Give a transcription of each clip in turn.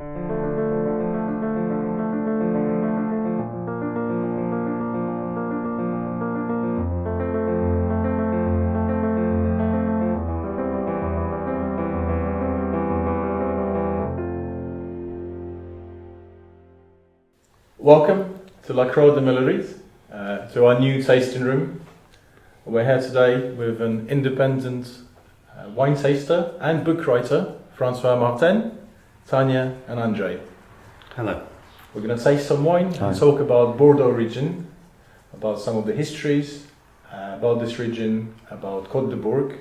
Welcome to La Croix de Millorit, to our new tasting room. We're here today with an independent wine taster and book writer, François, Martin, Tanya and Andre. Hello. We're going to taste some wine and talk about Bordeaux region, about some of the histories, about this region, about Côtes de Bourg.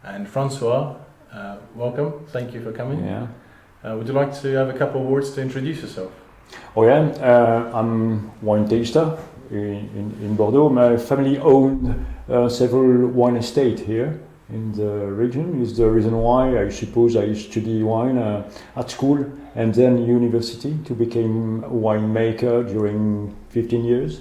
And François, welcome, thank you for coming. Yeah. Would you like to have a couple of words to introduce yourself? Oh yeah, I'm wine taster in Bordeaux. My family owned several wine estates here in the region. Is the reason why I suppose I studied wine at school and then university to become a winemaker during 15 years.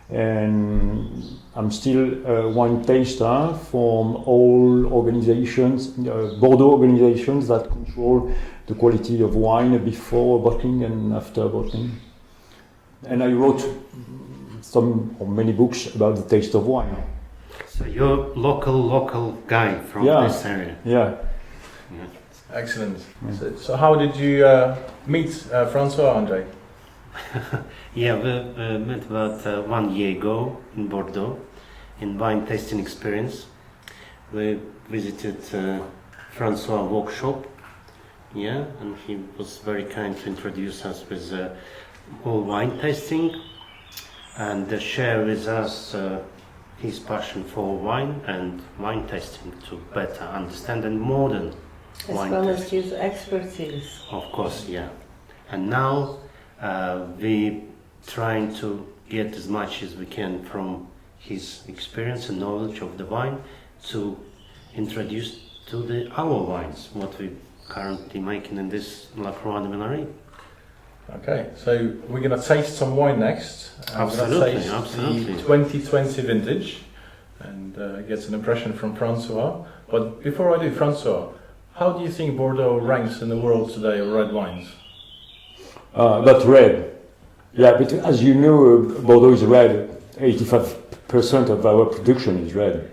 And I'm still a wine taster from all organizations, Bordeaux organizations that control the quality of wine before bottling and after bottling. And I wrote some or many books about the taste of wine. So you're local guy from this area. Yeah. Excellent. So how did you meet François, Andre? Yeah, we met about 1 year ago in Bordeaux in wine tasting experience. We visited François' workshop. Yeah, and he was very kind to introduce us with all wine tasting and share with us his passion for wine and wine tasting to better understand and modern wine as well as tasting. his expertise. Of course, yeah. And now we trying to get as much as we can from his experience and knowledge of the wine to introduce to our wines, what we currently making in this La Croix de Millorit. Okay, so we're going to taste some wine next. Absolutely, we're gonna taste absolutely. the 2020 vintage and get an impression from François. But before I do, François, how do you think Bordeaux ranks in the world today of red wines? But red. Yeah, but as you know, Bordeaux is red. 85% of our production is red,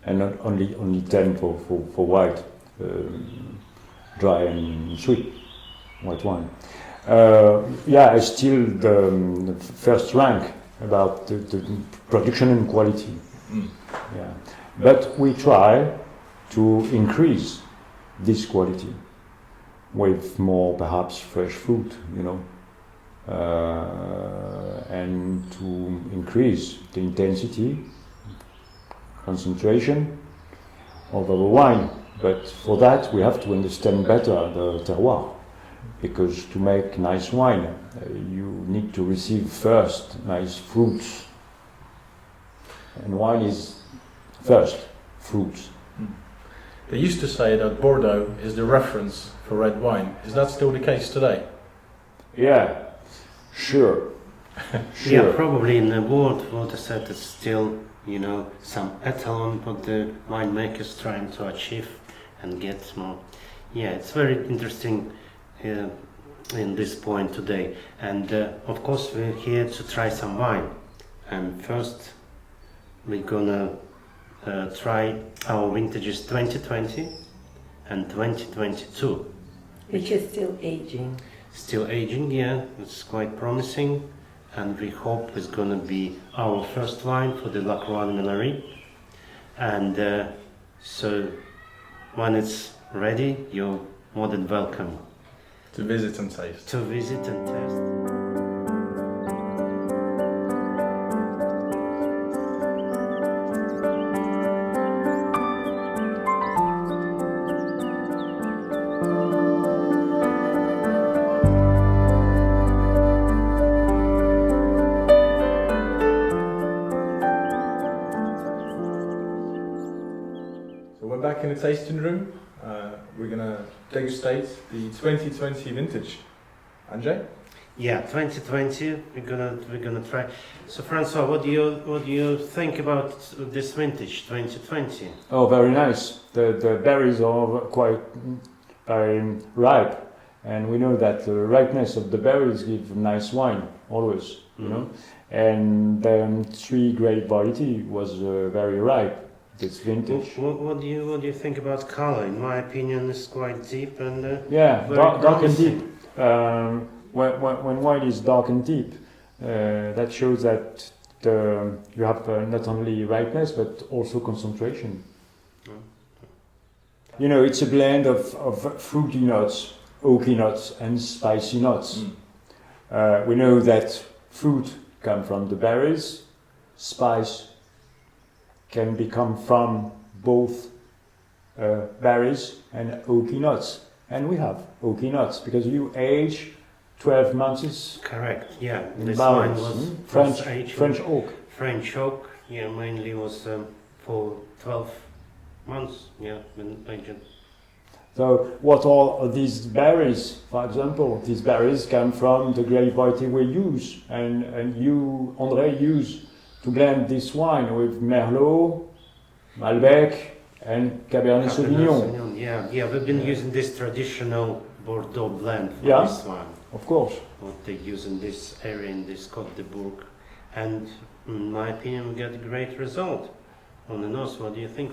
and not only 10 for white, dry and sweet white wine. Yeah, it's still the first rank about the production and quality. Yeah, but we try to increase this quality with more perhaps fresh fruit, you know, and to increase the intensity, concentration of our wine. But for that we have to understand better the terroir, because to make nice wine you need to receive first nice fruits, and wine is first fruits. They used to say that Bordeaux is the reference for red wine. Is that still the case today? Yeah, sure. Yeah, probably in the world what I said is still, you know, some etalon what the winemakers trying to achieve and get more. Yeah, it's very interesting in this point today. And of course we're here to try some wine. And first we're gonna try our vintages 2020 and 2022. Which is still aging. Still aging, yeah, it's quite promising. And we hope it's gonna be our first wine for the La Croix de Millorit. And so when it's ready, you're more than welcome To visit and taste. to visit and taste. So we're back in the tasting room. We're gonna degustate the 2020 vintage. Andre? Yeah, 2020. We're gonna try. So, François, what do you think about this vintage 2020? Oh, very nice. The berries are quite ripe, and we know that the ripeness of the berries give nice wine always, you know. And 3 grape variety was very ripe. This vintage. What do you think about color? In my opinion, it's quite deep and Yeah, very dark and promising. deep. When wine is dark and deep, that shows that you have not only ripeness but also concentration. You know, it's a blend of fruity notes, oaky notes, and spicy notes. We know that fruit come from the berries, spice can become from both berries and oaky nuts. And we have oaky nuts because you age 12 months Correct. Yeah. in This wine barrels. was French, aged French oak. French oak. Yeah, mainly was for 12 months. Yeah, when aged. So what are these berries? For example, these berries come from the grape variety we use, and you, André, use to blend this wine with Merlot, Malbec, and Cabernet Sauvignon. Yeah, we've been using this traditional Bordeaux blend for Yeah. this one. Of course. What they use in this area, in this Côtes de Bourg, and in my opinion, we get a great result on the nose. What do you think?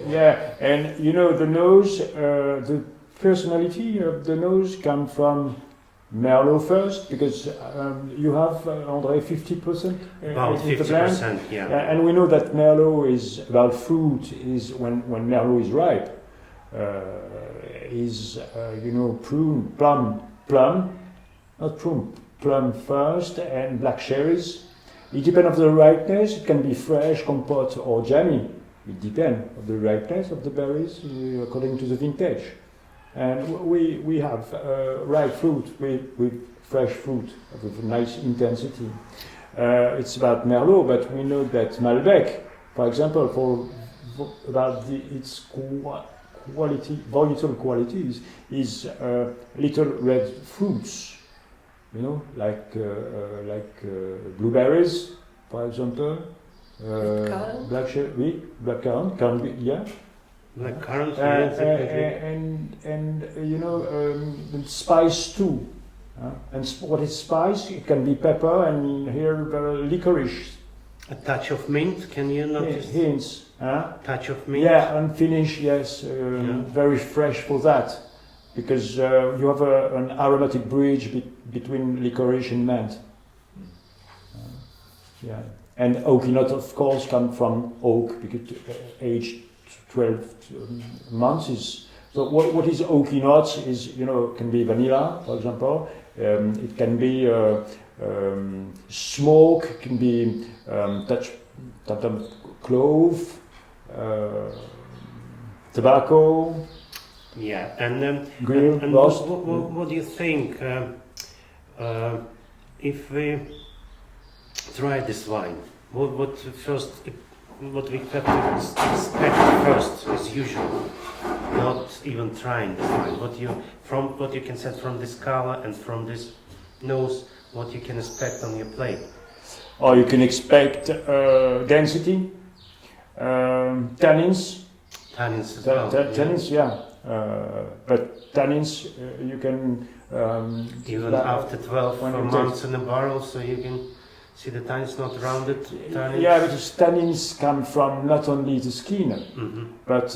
Yeah, and you know the nose, the personality of the nose come from Merlot first, because you have André 50% About in the blend. 50%, yeah. And we know that Merlot is about fruit. Is when Merlot is ripe, is you know plum, not prune, plum first, and black cherries. It depends on the ripeness. It can be fresh, compote, or jammy. It depends on the ripeness of the berries according to the vintage. And we have ripe fruit with fresh fruit with nice intensity. It's about Merlot, but we know that Malbec, for example, about its quality, volatile qualities, is little red fruits. You know, like blueberries, for example. Blackcurrant? Blackcurrant can be, yeah. Like current, yeah, and you know, spice too. And what is spice? It can be pepper, and here licorice. a touch of mint. Can you notice? Hints. Touch of mint. Yeah, and finish, yes, very fresh for that. Because you have an aromatic bridge between licorice and mint. Yeah, and oaky nut, of course, come from oak because aged 12 months is. So what is oaky nuts is, you know, can be vanilla, for example. It can be smoke. It can be touch of clove, tobacco. Yeah, and Grill, and roast. what do you think if we try this wine? What we have to expect first, as usual, not even trying this wine. What you can set from this color and from this nose, what you can expect on your plate. Or you can expect density, tannins. Tannins as well. Tannins, yeah. But tannins, you can Even after 12 when you months in a barrel, so you can see the tannins not rounded. Tannins. Yeah, because tannins come from not only the skin, but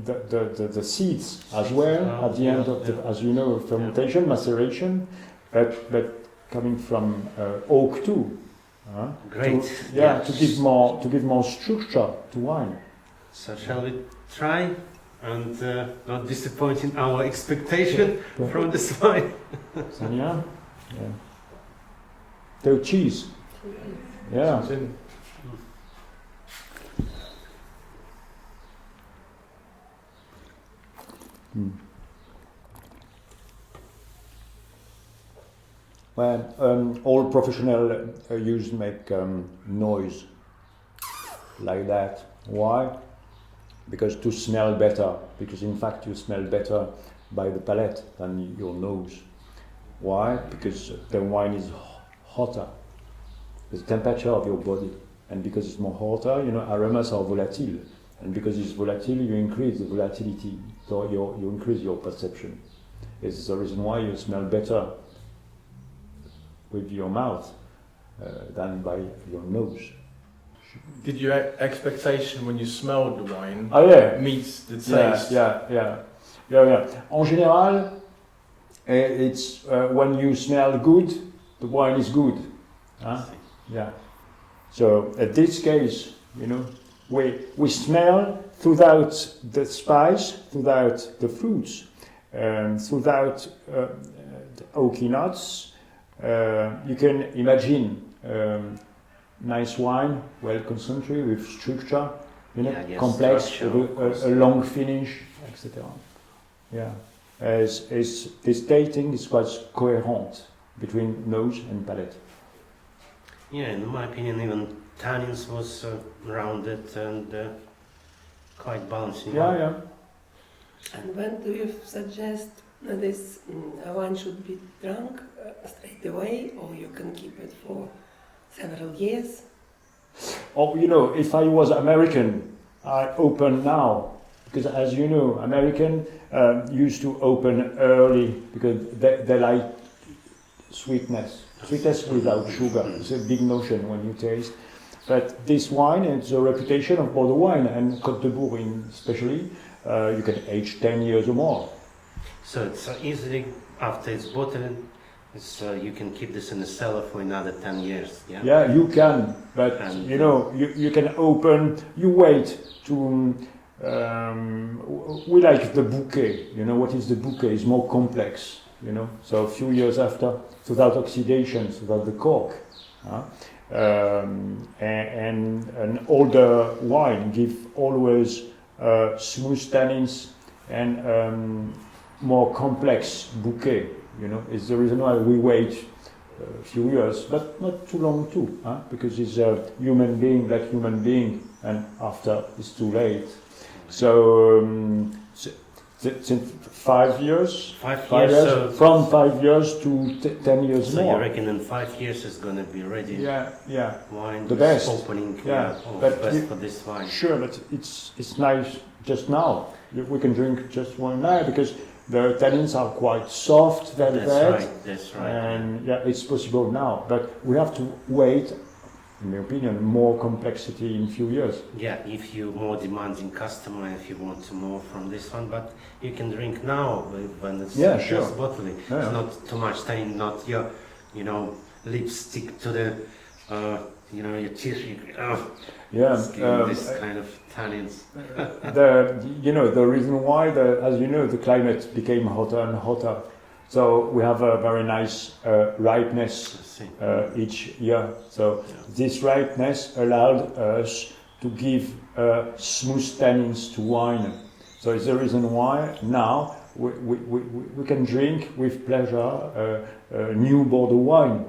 the seeds as well at the end of the, as you know, fermentation, maceration, but coming from oak too. Great. To give more structure to wine. So shall we try and not disappoint in our expectation from this wine? So, yeah. The cheese. Yeah. Well, all professional use make noise like that. Why? Because to smell better. Because in fact you smell better by the palate than your nose. Why? Because the wine is hotter. The temperature of your body, and because it's more hotter, you know, aromas are volatile, and because it's volatile, you increase the volatility, so you increase your perception. It's the reason why you smell better with your mouth than by your nose. Did your expectation when you smelled the wine Oh yeah, meet the taste? yeah. En général, it's when you smell good, the wine is good. Huh? Yeah. So at this case, you know, we smell throughout the spice, throughout the fruits, throughout the oaky nuts. You can imagine nice wine, well concentrated with structure, you know, complex, with a long finish, etc. Yeah, as this dating is quite coherent between nose and palate. Yeah, in my opinion, even tannins was rounded and quite balanced. Yeah. And when do you suggest this wine should be drunk straight away, or you can keep it for several years? Oh, you know, if I was American, I open now. Because as you know, American used to open early because they like sweetness without sugar. It's a big notion when you taste. But this wine, it's a reputation of Bordeaux wine, and Côtes de Bourg especially, you can age 10 years or more. So it's easily, after it's bottled, you can keep this in the cellar for another 10 years, yeah? Yeah, you can, but And you know, you can open, you wait to, we like the bouquet, you know, what is the bouquet? It's more complex, you know, so a few years after, without oxidation, without the cork. And an older wine give always smooth tannins and more complex bouquet, you know. It's the reason why we wait a few years, but not too long too, because it's a human being like human being, and after it's too late. So since 5 years, 5 years, so from 5 years to 10 years so more. you reckon in 5 years it's going to be ready? Yeah. Wine, The best. opening, Yeah, the but best for this wine. Sure, but it's nice just now. We can drink just one now because the tannins are quite soft, velvet, That's right. and yeah, it's possible now. But we have to wait, in my opinion, more complexity in few years. Yeah, if you're more demanding customer, if you want more from this one, but you can drink now when it's just bottling. Yeah. It's not too much tannin, not your, lips stick to the, your teeth. This kind of tannins. The reason why, as you know, the climate became hotter and hotter. So we have a very nice ripeness each year. So this ripeness allowed us to give smooth tannins to wine. So it's the reason why now we can drink with pleasure new Bordeaux wine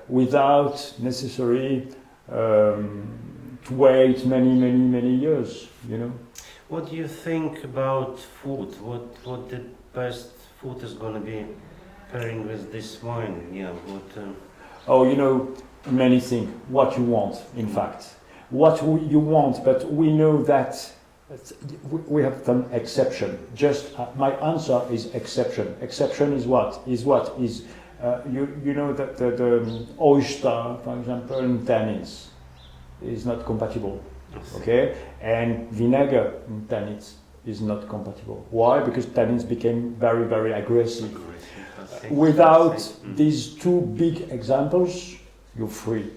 without necessarily to wait many years. You know. What do you think about food? What the best food is going to be pairing with this wine? Yeah, Many things. What you want, in fact. What you want, but we know that we have some exception. Just my answer is exception. Exception is what? That the oyster, for example, in tannins is not compatible. Okay? And vinegar in tannins is not compatible. Why? Because tannins became very, very aggressive. Without these two big examples, you're free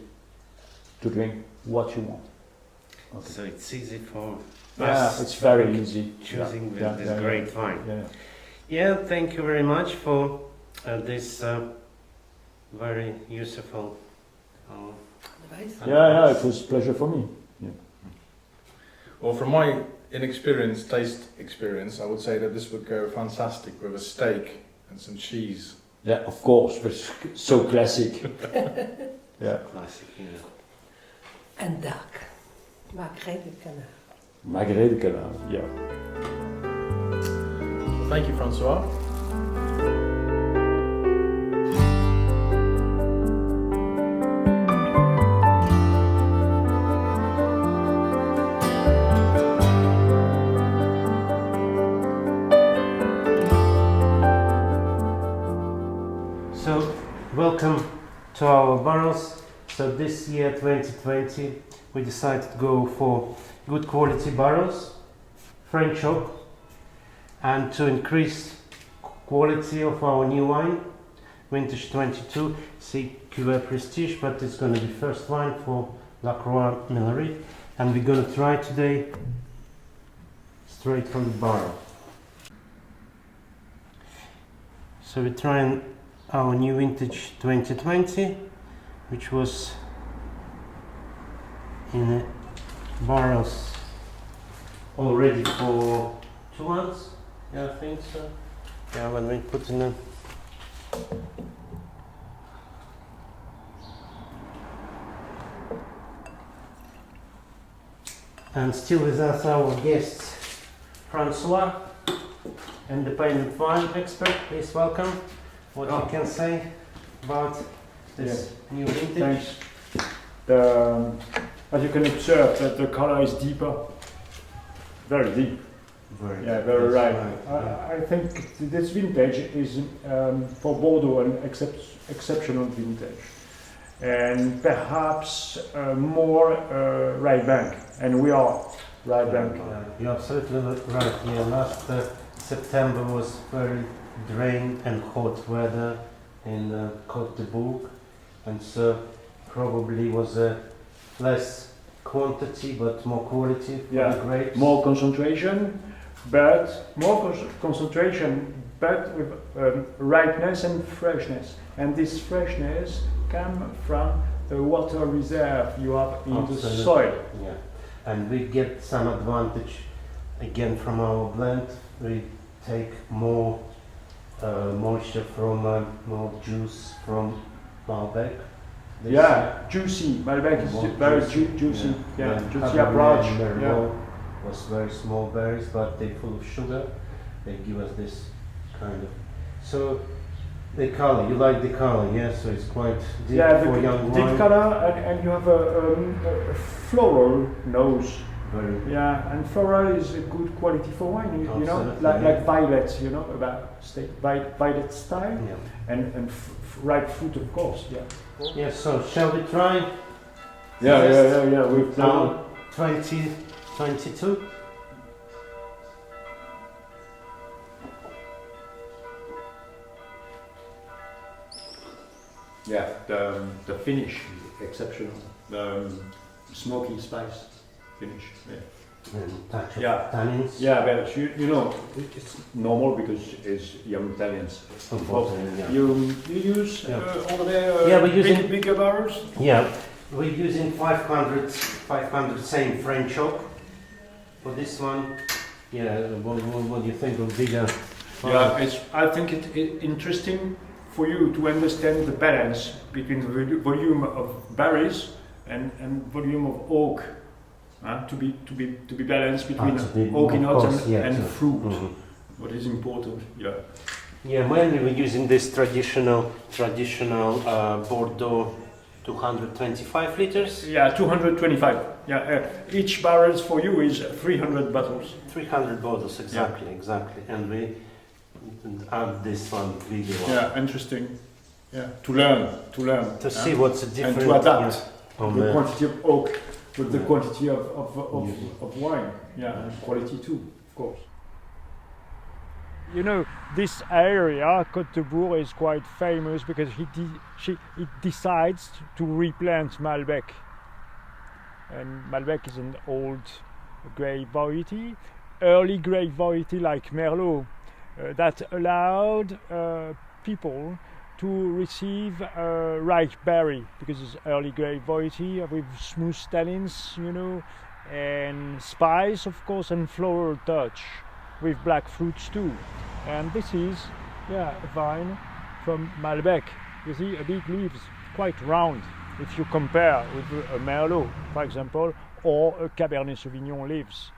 to drink what you want. Okay. So it's easy for us. It's very easy. Choosing this great wine. Yeah, thank you very much for this very useful advice. Yeah, it was a pleasure for me. Yeah. Well, from my inexperienced taste experience, I would say that this would go fantastic with a steak and some cheese. Yeah, of course, but so classic. Yeah. Classic, And duck. Magret de Canard. Magret de Canard, yeah. Well, thank you, François. So, welcome to our barrels. So this year, 2020, we decided to go for good quality barrels, French oak, and to increase quality of our new wine, vintage 22, c'est Cuvée Prestige, but it's going to be first wine for La Croix Millorit, and we're going to try today straight from the barrel. So we're trying our new vintage 2020, which was in barrels already for 2 months. Yeah, I think so. Yeah, when we put in a and still with us our guest François, independent wine expert. Please welcome. What you can say about this new vintage? Thanks. As you can observe, that the color is deeper, very deep. Very right. I think this vintage is for Bordeaux an exceptional vintage, and perhaps more right bank, and we are right bank. You're absolutely right. Yeah, last September was very dry and hot weather in Côtes de Bourg, and so probably was less quantity but more quality for the grapes. More concentration, but with ripeness and freshness. And this freshness comes from the water reserve you have in the soil. Yeah, and we get some advantage again from our blend. We take more moisture from more juice from Malbec. Juicy. Malbec is very juicy. Juicy approach. Was very small berries, but they're full of sugar. They give us this kind of. So the color, you like the color, yes? So it's quite deep for young wine. Deep color, and you have a floral nose. And floral is a good quality for wine. You know, like violets. You know about violet style, and ripe fruit, of course. Yeah. So shall we try? Yeah. We've done 2022. Yeah, the finish is exceptional. Smoky spice finish. And touch of tannins. Yeah, but you know it's normal because it's young Italians. You use over there we're using bigger barrels. Yeah, we're using 500 same French oak for this one. Yeah, what do you think of bigger? I think it's interesting for you to understand the balance between the volume of berries and volume of oak. To be balanced between oaky notes and fruit. What is important? Yeah, mainly we're using this traditional Bordeaux 225 liters. 225. Each barrels for you is 300 bottles. 300 bottles, exactly. And we add this one bigger one. Yeah, interesting. To learn. To see what's the difference. And to adapt the quantity of oak with the quantity of wine. And quality too, of course. You know, this area, Côtes de Bourg, is quite famous because it decides to replant Malbec. And Malbec is an old grape variety, early grape variety like Merlot, that allowed people to receive ripe berry because it's early grape variety with smooth tannins, you know, and spice, of course, and floral touch with black fruits too. And this is a vine from Malbec. You see, a big leaves, quite round if you compare with a Merlot, for example, or a Cabernet Sauvignon leaves,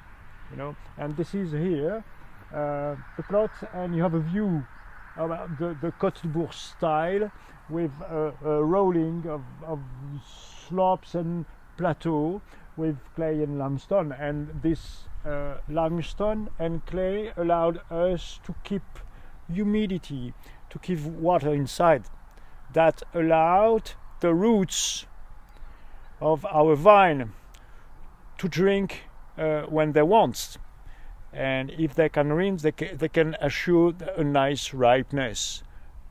you know. And this is here the plot, and you have a view about the Côtes de Bourg style with a rolling of slopes and plateau with clay and limestone, and this limestone and clay allowed us to keep humidity, to keep water inside. that allowed the roots of our vine to drink when they want. And if they can rinse, they can assure a nice ripeness,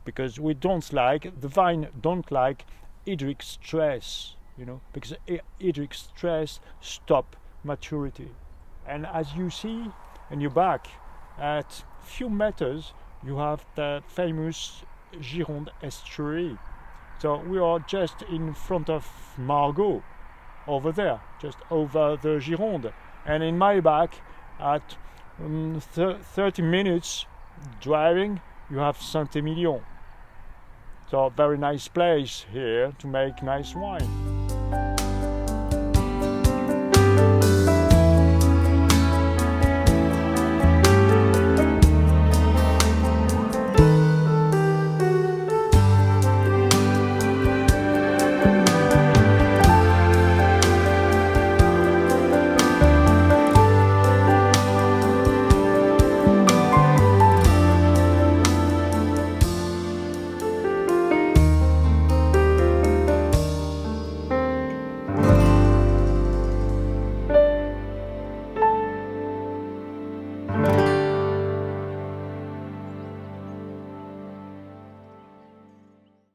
because the vine don't like hydric stress, because hydric stress stop maturity. And as you see in your back, at few meters, you have the famous Gironde estuary. So we are just in front of Margaux, over there, just over the Gironde. And in my back, at 30 minutes driving, you have Saint-Émilion. So very nice place here to make nice wine.